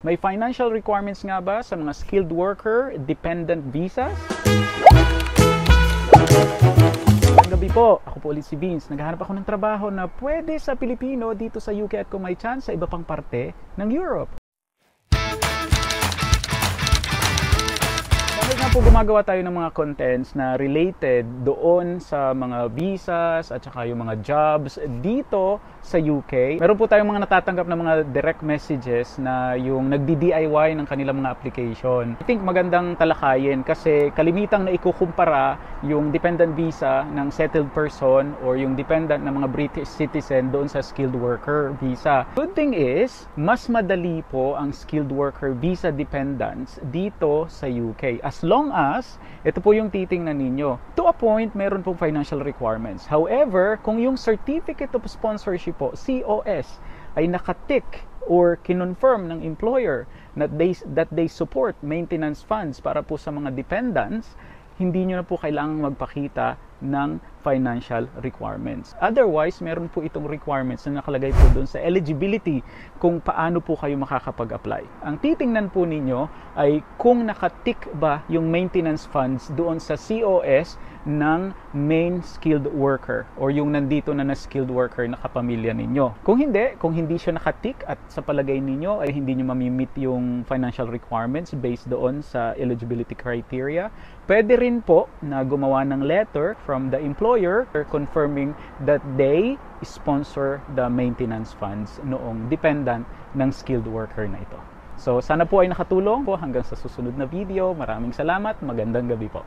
May financial requirements nga ba sa mga skilled worker, dependent visas? Magandang gabi po, ako po ulit si Vince. Naghahanap ako ng trabaho na pwede sa Pilipino dito sa UK at kung may chance sa iba pang parte ng Europe. Bakit nga po gumagawa tayo ng mga contents na related doon sa mga visas at saka yung mga jobs dito sa UK? Meron po tayong mga natatanggap na mga direct messages na yung nagdi-DIY ng kanilang mga application. I think magandang talakayin kasi kalimitang na ikukumpara yung dependent visa ng settled person or yung dependent ng mga British citizen doon sa skilled worker visa. Good thing is, mas madali po ang skilled worker visa dependents dito sa UK. As long as, ito po yung titingnan ninyo. To a point, meron pong financial requirements. However, kung yung Certificate of Sponsorship po, COS, ay nakatick or kinonfirm ng employer that they support maintenance funds para po sa mga dependents, hindi nyo na po kailangang magpakita ng financial requirements. Otherwise, meron po itong requirements na nakalagay po doon sa eligibility kung paano po kayo makakapag-apply. Ang titingnan po ninyo ay kung nakatick ba yung maintenance funds doon sa COS ng main skilled worker or yung nandito na skilled worker na kapamilya ninyo. Kung hindi siya nakatick at sa palagay ninyo ay hindi nyo mamimit yung financial requirements based doon sa eligibility criteria, pwede rin po na gumawa ng letter from the employer confirming that they sponsor the maintenance funds noong dependent ng skilled worker na ito. So sana po ay nakatulong po hanggang sa susunod na video. Maraming salamat. Magandang gabi po.